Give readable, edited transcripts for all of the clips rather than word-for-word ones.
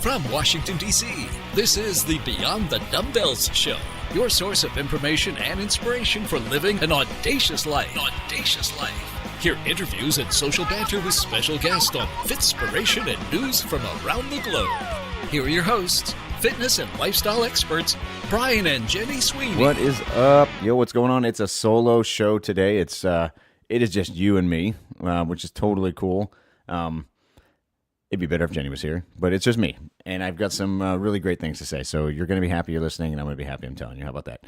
From Washington, D.C., this is the Beyond the Dumbbells Show, your source of information and inspiration for living an audacious life. Hear interviews and social banter with special guests on Fitspiration and news from around the globe. Here are your hosts, fitness and lifestyle experts, Brian and Jenny Sweeney. What is up? Yo, what's going on? It's a solo show today. It is just you and me, which is totally cool. It'd be better if Jenny was here, but it's just me. And I've got some really great things to say. So you're going to be happy you're listening, and I'm going to be happy I'm telling you. How about that?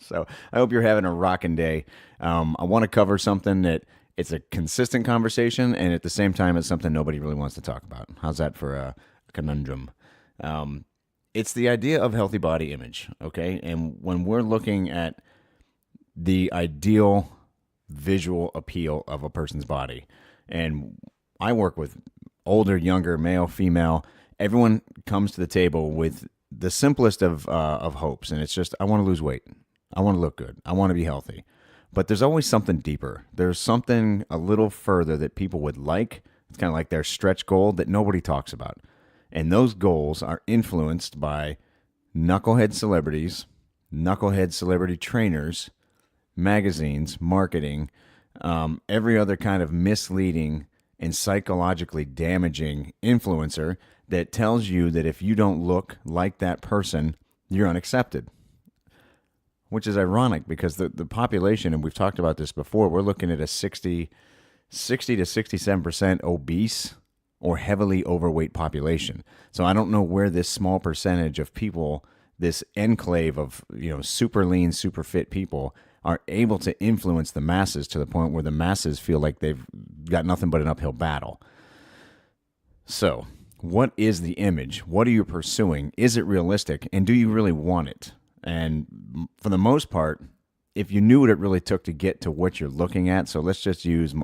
So I hope you're having a rocking day. I want to cover something that it's a consistent conversation, and at the same time, it's something nobody really wants to talk about. How's that for a conundrum? It's the idea of healthy body image, okay? And when we're looking at the ideal visual appeal of a person's body, and I work with older, younger, male, female. Everyone comes to the table with the simplest of hopes, and it's just, I want to lose weight. I want to look good. I want to be healthy. But there's always something deeper. There's something a little further that people would like. It's kind of like their stretch goal that nobody talks about. And those goals are influenced by knucklehead celebrities, knucklehead celebrity trainers, magazines, marketing, every other kind of misleading and psychologically damaging influencer that tells you that if you don't look like that person, you're unaccepted. Which is ironic because the population, and we've talked about this before, we're looking at a 60 to 67% obese or heavily overweight population. So I don't know where this small percentage of people, this enclave of super lean, super fit people, are able to influence the masses to the point where the masses feel like they've got nothing but an uphill battle. So, what is the image? What are you pursuing? Is it realistic? And do you really want it? And for the most part, if you knew what it really took to get to what you're looking at, so let's just use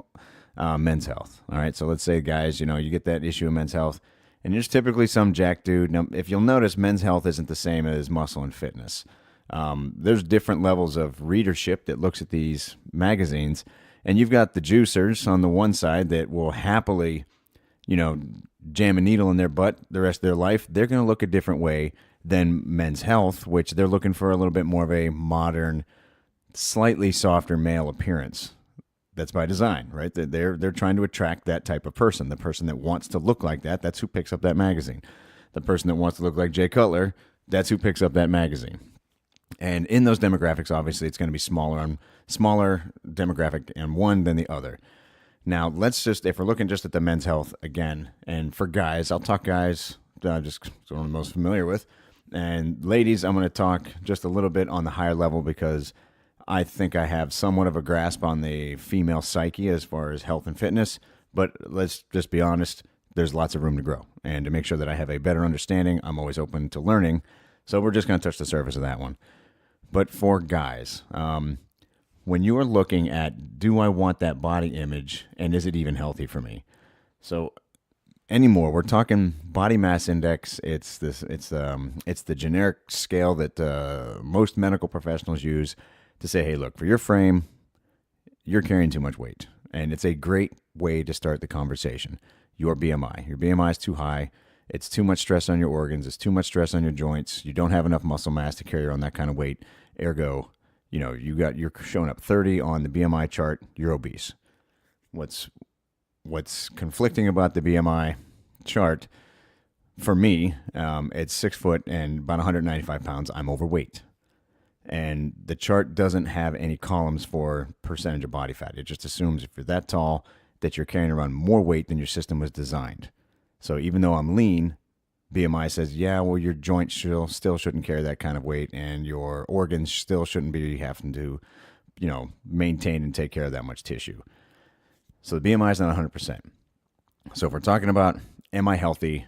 men's health. All right, so let's say, guys, you get that issue of men's health, and you're just typically some jack dude. Now, if you'll notice, men's health isn't the same as muscle and fitness. There's different levels of readership that looks at these magazines, and you've got the juicers on the one side that will happily, jam a needle in their butt the rest of their life. They're going to look a different way than men's health, which they're looking for a little bit more of a modern, slightly softer male appearance. That's by design, right? They're trying to attract that type of person, the person that wants to look like that. That's who picks up that magazine. The person that wants to look like Jay Cutler, that's who picks up that magazine. And in those demographics, obviously, it's going to be smaller demographic and one than the other. Now, if we're looking just at the men's health again, and for guys, I'll talk guys, just what I'm most familiar with. And ladies, I'm going to talk just a little bit on the higher level because I think I have somewhat of a grasp on the female psyche as far as health and fitness. But let's just be honest, there's lots of room to grow. And to make sure that I have a better understanding, I'm always open to learning. So we're just going to touch the surface of that one. But for guys, when you are looking at, do I want that body image, and is it even healthy for me? So anymore, we're talking body mass index. It's the generic scale that most medical professionals use to say, hey, look, for your frame, you're carrying too much weight, and it's a great way to start the conversation. Your BMI is too high. It's too much stress on your organs. It's too much stress on your joints. You don't have enough muscle mass to carry on that kind of weight. Ergo, you're showing up 30 on the BMI chart. You're obese. What's conflicting about the BMI chart for me? It's 6 foot and about 195 pounds. I'm overweight, and the chart doesn't have any columns for percentage of body fat. It just assumes if you're that tall that you're carrying around more weight than your system was designed. So even though I'm lean, BMI says, yeah, well, your joints still shouldn't carry that kind of weight, and your organs still shouldn't be having to, maintain and take care of that much tissue. So the BMI is not 100%. So if we're talking about, am I healthy?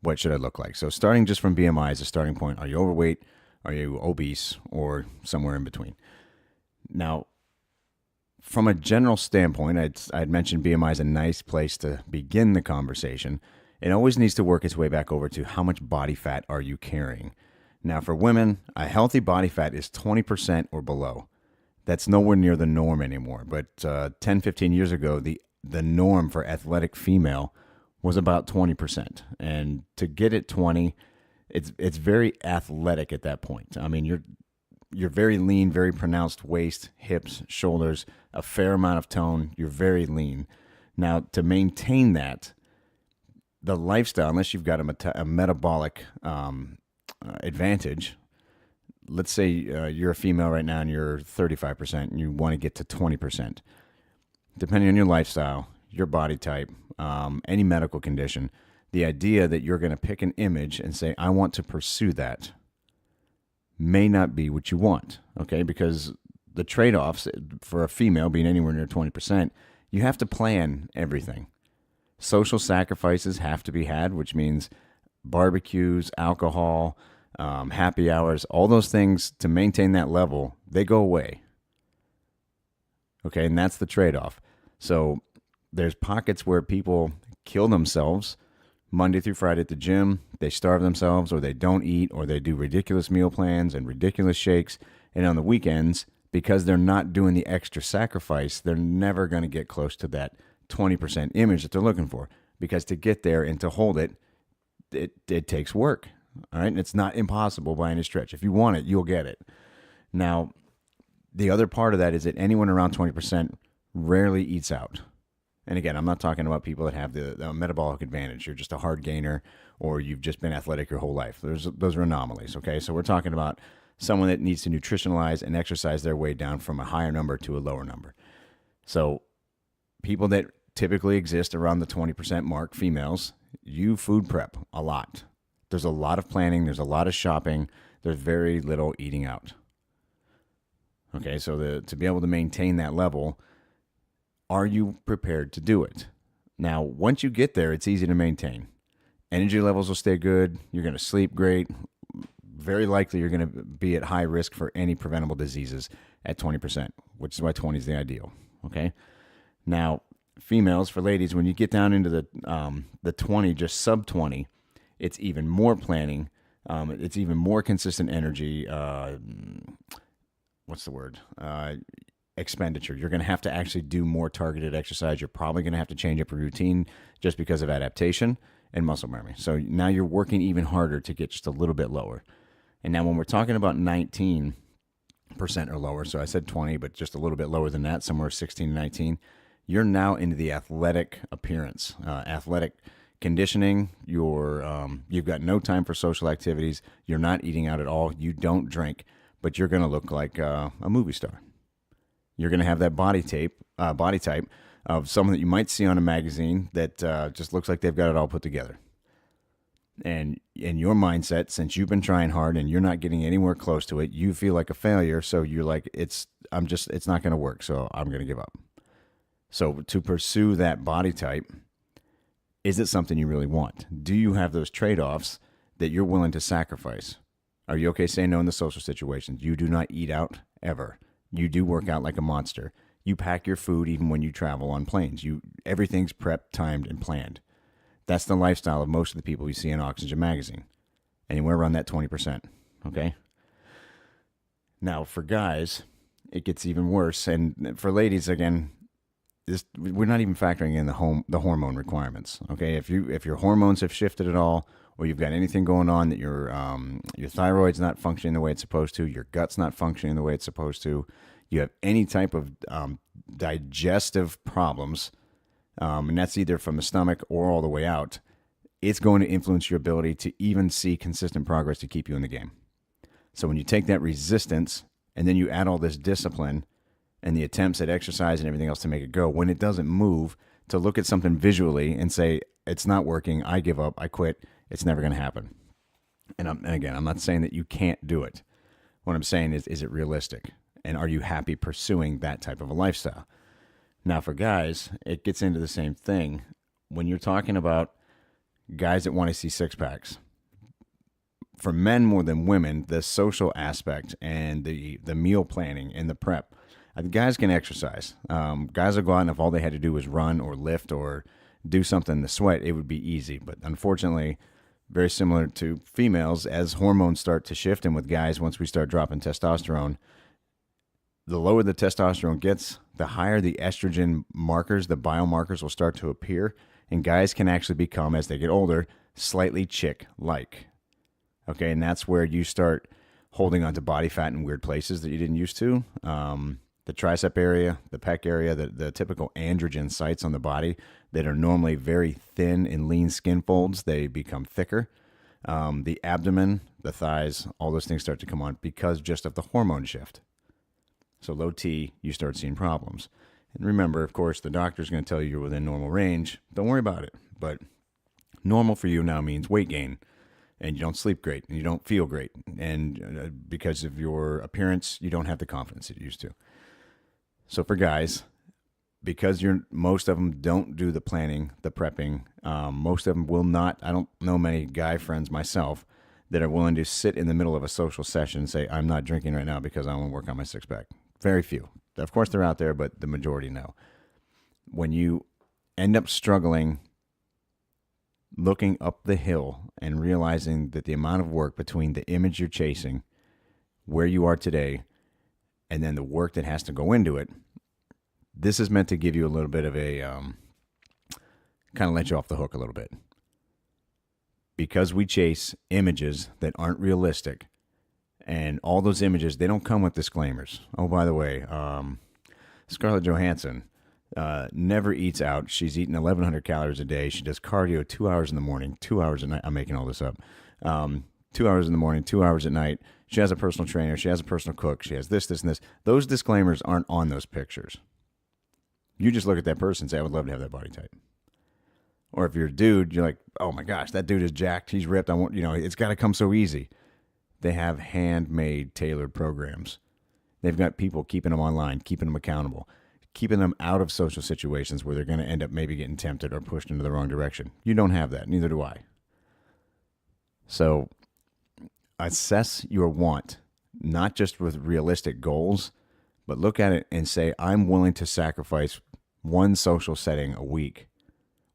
What should I look like? So starting just from BMI as a starting point, are you overweight? Are you obese? Or somewhere in between? Now, from a general standpoint, I'd mentioned BMI is a nice place to begin the conversation. It always needs to work its way back over to how much body fat are you carrying. Now, for women, a healthy body fat is 20% or below. That's nowhere near the norm anymore. But 10, 15 years ago, the norm for athletic female was about 20%. And to get it 20, it's very athletic at that point. I mean, you're very lean, very pronounced waist, hips, shoulders, a fair amount of tone. You're very lean. Now, to maintain that, the lifestyle, unless you've got a metabolic advantage, let's say you're a female right now and you're 35% and you want to get to 20%. Depending on your lifestyle, your body type, any medical condition, the idea that you're going to pick an image and say, I want to pursue that, may not be what you want, okay? Because the trade-offs for a female being anywhere near 20%, you have to plan everything. Social sacrifices have to be had, which means barbecues, alcohol, happy hours, all those things to maintain that level, they go away. Okay, and that's the trade-off. So there's pockets where people kill themselves Monday through Friday at the gym. They starve themselves, or they don't eat, or they do ridiculous meal plans and ridiculous shakes. And on the weekends, because they're not doing the extra sacrifice, they're never going to get close to that 20% image that they're looking for. Because to get there and to hold it, it takes work. All right, and it's not impossible by any stretch. If you want it, you'll get it. Now, the other part of that is that anyone around 20% rarely eats out. And again, I'm not talking about people that have the metabolic advantage. You're just a hard gainer, or you've just been athletic your whole life. Those are anomalies, okay? So we're talking about someone that needs to nutritionalize and exercise their way down from a higher number to a lower number. So people that typically exist around the 20% mark, females, you food prep a lot. There's a lot of planning. There's a lot of shopping. There's very little eating out. Okay, so to be able to maintain that level, are you prepared to do it? Now, once you get there, it's easy to maintain. Energy levels will stay good. You're going to sleep great. Very likely you're going to be at high risk for any preventable diseases at 20%, which is why 20 is the ideal. Okay? Now, females, for ladies, when you get down into the 20, just sub 20, it's even more planning. It's even more consistent energy. What's the word? Expenditure. You're going to have to actually do more targeted exercise. You're probably going to have to change up your routine just because of adaptation and muscle memory. So now you're working even harder to get just a little bit lower. And now when we're talking about 19% or lower, so I said 20, but just a little bit lower than that, somewhere 16 to 19, you're now into the athletic appearance, athletic conditioning. You've got no time for social activities. You're not eating out at all. You don't drink, but you're going to look like a movie star. You're going to have that body type of someone that you might see on a magazine that just looks like they've got it all put together. And in your mindset, since you've been trying hard and you're not getting anywhere close to it, you feel like a failure. So you're like, it's not going to work. So I'm going to give up. So to pursue that body type, is it something you really want? Do you have those trade-offs that you're willing to sacrifice? Are you okay saying no in the social situations? You do not eat out ever. You do work out like a monster. You pack your food even when you travel on planes. Everything's prepped, timed, and planned. That's the lifestyle of most of the people you see in Oxygen magazine. Anywhere around that 20%. Okay? Now, for guys, it gets even worse. And for ladies, again, we're not even factoring in the hormone requirements. Okay? If your hormones have shifted at all, or you've got anything going on that your thyroid's not functioning the way it's supposed to, your gut's not functioning the way it's supposed to, you have any type of digestive problems, and that's either from the stomach or all the way out, it's going to influence your ability to even see consistent progress to keep you in the game. So when you take that resistance and then you add all this discipline and the attempts at exercise and everything else to make it go, when it doesn't move, to look at something visually and say, it's not working, I give up, I quit, it's never going to happen. And again, I'm not saying that you can't do it. What I'm saying is it realistic? And are you happy pursuing that type of a lifestyle? Now, for guys, it gets into the same thing. When you're talking about guys that want to see six-packs, for men more than women, the social aspect and the meal planning and the prep, guys can exercise. Guys will go out, and if all they had to do was run or lift or do something to sweat, it would be easy. But unfortunately, very similar to females, as hormones start to shift, and with guys, once we start dropping testosterone, the lower the testosterone gets, the higher the estrogen markers, the biomarkers will start to appear, And guys can actually become, as they get older, slightly chick-like. Okay, and that's where you start holding onto body fat in weird places that you didn't used to. The tricep area, the pec area, the typical androgen sites on the body that are normally very thin and lean skin folds, they become thicker. The abdomen, the thighs, all those things start to come on because just of the hormone shift. So low T, you start seeing problems. And remember, of course, the doctor's going to tell you you're within normal range. Don't worry about it. But normal for you now means weight gain, and you don't sleep great, and you don't feel great. And because of your appearance, you don't have the confidence that you used to. So for guys, because most of them don't do the planning, the prepping, most of them will not. I don't know many guy friends myself that are willing to sit in the middle of a social session and say, I'm not drinking right now because I want to work on my six-pack. Very few. Of course, they're out there, but the majority no. When you end up struggling, looking up the hill and realizing that the amount of work between the image you're chasing, where you are today, and then the work that has to go into it, this is meant to give you a little bit of a, kind of let you off the hook a little bit. Because we chase images that aren't realistic, and all those images, they don't come with disclaimers. Oh, by the way, Scarlett Johansson never eats out. She's eating 1,100 calories a day. She does cardio 2 hours in the morning, 2 hours at night. I'm making all this up. 2 hours in the morning, 2 hours at night. She has a personal trainer. She has a personal cook. She has this, and this. Those disclaimers aren't on those pictures. You just look at that person and say, I would love to have that body type. Or if you're a dude, you're like, oh my gosh, that dude is jacked. He's ripped. It's got to come so easy. They have handmade, tailored programs. They've got people keeping them online, keeping them accountable, keeping them out of social situations where they're going to end up maybe getting tempted or pushed into the wrong direction. You don't have that. Neither do I. So assess your want, not just with realistic goals, but look at it and say, I'm willing to sacrifice one social setting a week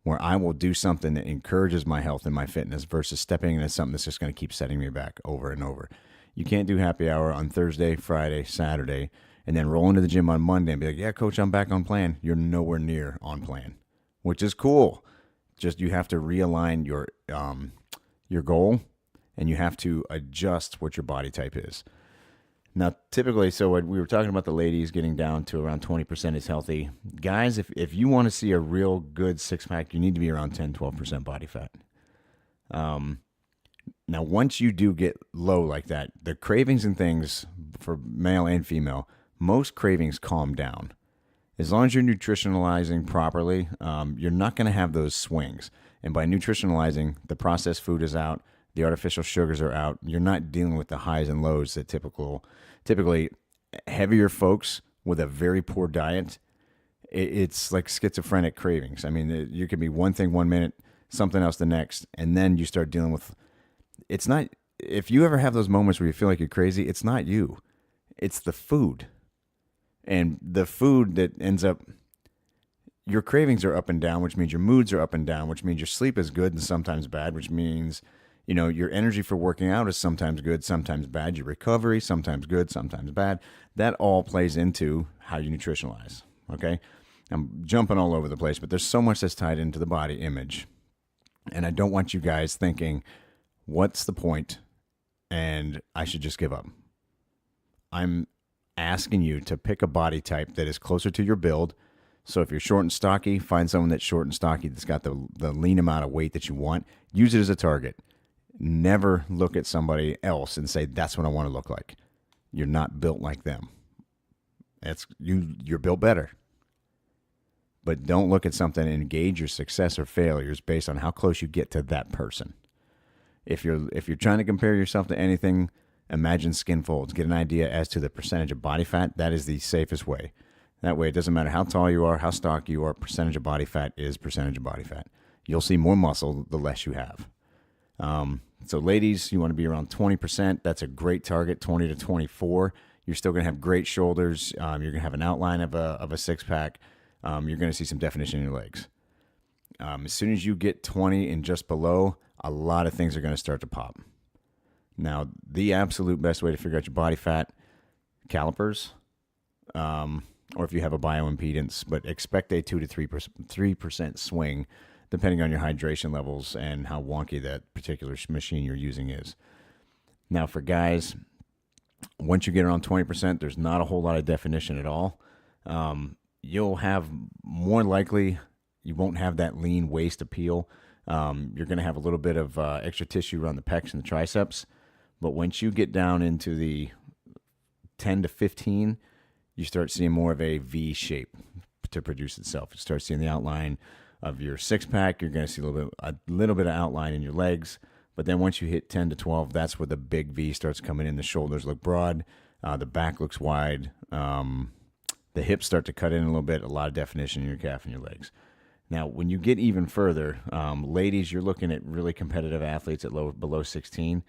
where I will do something that encourages my health and my fitness versus stepping into something that's just going to keep setting me back over and over. You can't do happy hour on Thursday, Friday, Saturday, and then roll into the gym on Monday and be like, yeah, coach, I'm back on plan. You're nowhere near on plan, which is cool. Just you have to realign your goal, and you have to adjust what your body type is. Now, typically, so what we were talking about the ladies getting down to around 20% is healthy. Guys, if you want to see a real good six-pack, you need to be around 10, 12% body fat. Now, once you do get low like that, the cravings and things for male and female, most cravings calm down. As long as you're nutritionalizing properly, you're not going to have those swings. And by nutritionalizing, the processed food is out. The artificial sugars are out. You're not dealing with the highs and lows that typically heavier folks with a very poor diet, it's like schizophrenic cravings. I mean, you can be one thing 1 minute, something else the next, and then you start dealing with, it's not, if you ever have those moments where you feel like you're crazy, it's not you. It's the food. And the food that ends up, your cravings are up and down, which means your moods are up and down, which means your sleep is good and sometimes bad, which means your energy for working out is sometimes good, sometimes bad. Your recovery, sometimes good, sometimes bad. That all plays into how you nutritionalize, okay? I'm jumping all over the place, but there's so much that's tied into the body image. And I don't want you guys thinking, what's the point? And I should just give up. I'm asking you to pick a body type that is closer to your build. So if you're short and stocky, find someone that's short and stocky that's got the lean amount of weight that you want. Use it as a target. Never look at somebody else and say, that's what I want to look like. You're not built like them. You're built better. But don't look at something and gauge your success or failures based on how close you get to that person. If you're trying to compare yourself to anything, imagine skin folds. Get an idea as to the percentage of body fat. That is the safest way. That way, it doesn't matter how tall you are, how stocky you are, percentage of body fat is percentage of body fat. You'll see more muscle the less you have. So ladies, you want to be around 20%. That's a great target, 20 to 24. You're still going to have great shoulders. You're going to have an outline of a six-pack. You're going to see some definition in your legs. As soon as you get 20 and just below, a lot of things are going to start to pop. Now, the absolute best way to figure out your body fat, calipers, or if you have a bioimpedance, but expect a 2 to 3% swing depending on your hydration levels and how wonky that particular machine you're using is. Now, for guys, once you get around 20%, there's not a whole lot of definition at all. You'll have more likely, you won't have that lean waist appeal. You're going to have a little bit of extra tissue around the pecs and the triceps. But once you get down into the 10 to 15, you start seeing more of a V shape to produce itself. You start seeing the outline of your six pack. You're going to see a little bit of outline in your legs. But then once you hit 10 to 12, that's where the big V starts coming in. The shoulders look broad. The back looks wide. The hips start to cut in a little bit. A lot of definition in your calf and your legs. Now, when you get even further, ladies, you're looking at really competitive athletes at below 16.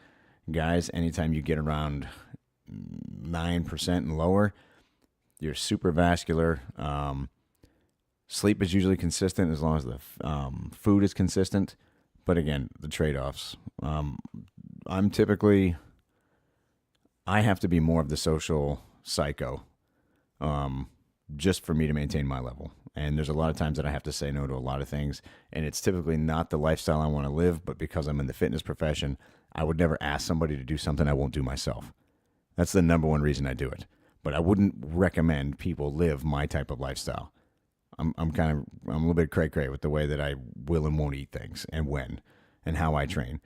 Guys, anytime you get around 9% and lower, you're super vascular. Sleep is usually consistent as long as the food is consistent. But again, the trade-offs. I have to be more of the social psycho just for me to maintain my level. And there's a lot of times that I have to say no to a lot of things. And it's typically not the lifestyle I want to live, but because I'm in the fitness profession, I would never ask somebody to do something I won't do myself. That's the number one reason I do it. But I wouldn't recommend people live my type of lifestyle. I'm a little bit cray-cray with the way that I will and won't eat things and when and how I train.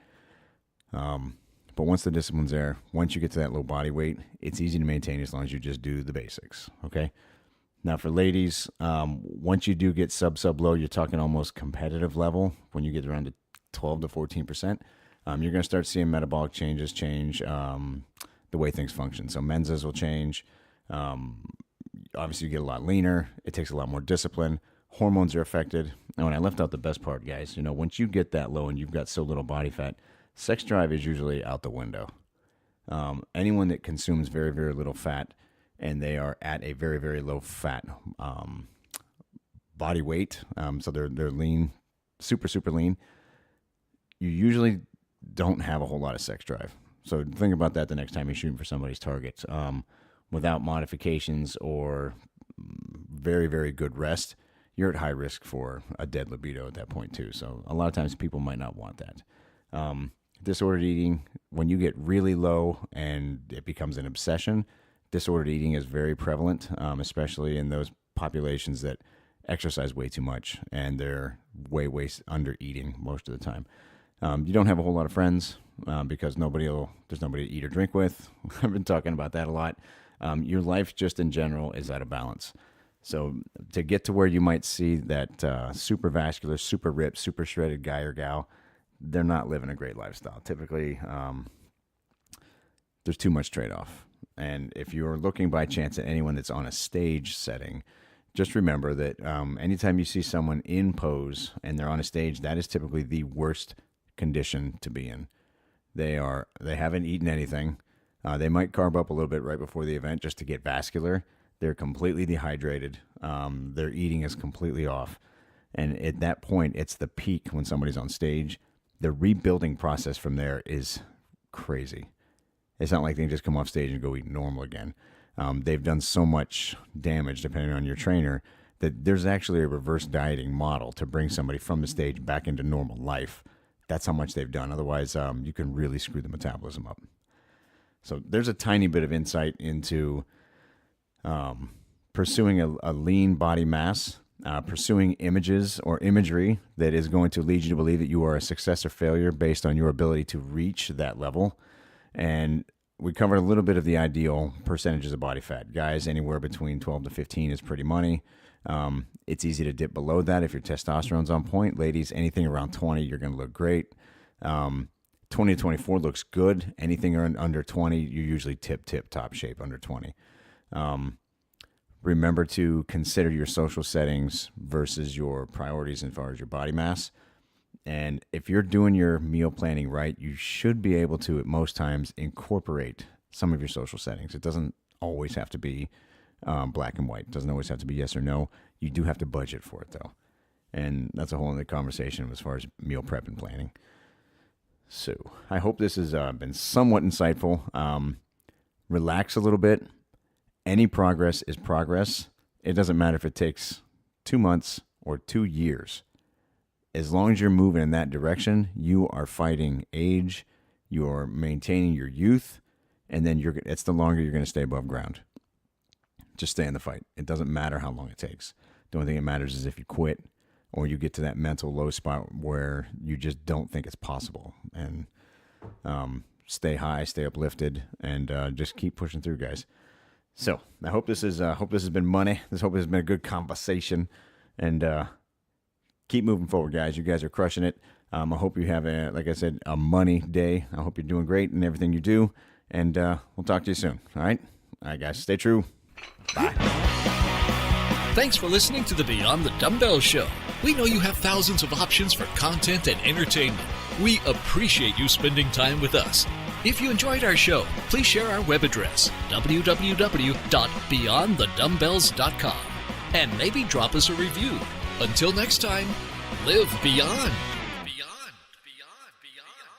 But once the discipline's there, once you get to that low body weight, it's easy to maintain as long as you just do the basics, okay? Now for ladies, once you do get sub-low, you're talking almost competitive level. When you get around to 12 to 14%, you're going to start seeing metabolic changes change the way things function. So menses will change. Obviously, you get a lot leaner. It takes a lot more discipline. Hormones are affected. And when I left out the best part, guys, once you get that low and you've got so little body fat, sex drive is usually out the window. Anyone that consumes very, very little fat and they are at a very, very low fat body weight, so they're lean, super, super lean, you usually don't have a whole lot of sex drive. So think about that the next time you're shooting for somebody's targets. Without modifications or very, very good rest, you're at high risk for a dead libido at that point too. So a lot of times people might not want that. Disordered eating, when you get really low and it becomes an obsession, disordered eating is very prevalent, especially in those populations that exercise way too much and they're way under eating most of the time. You don't have a whole lot of friends because there's nobody to eat or drink with. I've been talking about that a lot. Your life just in general is out of balance. So to get to where you might see that super vascular, super ripped, super shredded guy or gal, they're not living a great lifestyle. Typically, there's too much trade-off. And if you're looking by chance at anyone that's on a stage setting, just remember that anytime you see someone in pose and they're on a stage, that is typically the worst condition to be in. They haven't eaten anything. They might carb up a little bit right before the event just to get vascular. They're completely dehydrated. Their eating is completely off. And at that point, it's the peak when somebody's on stage. The rebuilding process from there is crazy. It's not like they can just come off stage and go eat normal again. They've done so much damage, depending on your trainer, that there's actually a reverse dieting model to bring somebody from the stage back into normal life. That's how much they've done. Otherwise, you can really screw the metabolism up. So there's a tiny bit of insight into pursuing a lean body mass, pursuing images or imagery that is going to lead you to believe that you are a success or failure based on your ability to reach that level. And we covered a little bit of the ideal percentages of body fat. Guys, anywhere between 12 to 15 is pretty money. It's easy to dip below that if your testosterone's on point. Ladies, anything around 20, you're going to look great. 20 to 24 looks good. Anything under 20, you usually tip top shape under 20. Remember to consider your social settings versus your priorities as far as your body mass. And if you're doing your meal planning right, you should be able to, at most times, incorporate some of your social settings. It doesn't always have to be black and white. It doesn't always have to be yes or no. You do have to budget for it, though. And that's a whole other conversation as far as meal prep and planning. So I hope this has been somewhat insightful. Relax a little bit. Any progress is progress. It doesn't matter if it takes 2 months or 2 years. as long as you're moving in that direction, you are fighting age, you're maintaining your youth, and then it's the longer you're going to stay above ground. Just stay in the fight. It doesn't matter how long it takes. The only thing that matters is if you quit or you get to that mental low spot where you just don't think it's possible. And stay high, stay uplifted, and just keep pushing through, guys. So I hope this has been money. Hope this has been a good conversation, and keep moving forward, guys. You guys are crushing it. I hope you have like I said, a money day. I hope you're doing great in everything you do, and we'll talk to you soon. All right, guys, stay true. Bye. Thanks for listening to the Beyond the Dumbbells Show. We know you have thousands of options for content and entertainment. We appreciate you spending time with us. If you enjoyed our show, please share our web address, www.beyondthedumbbells.com, and maybe drop us a review. Until next time, live beyond. Beyond, beyond, beyond.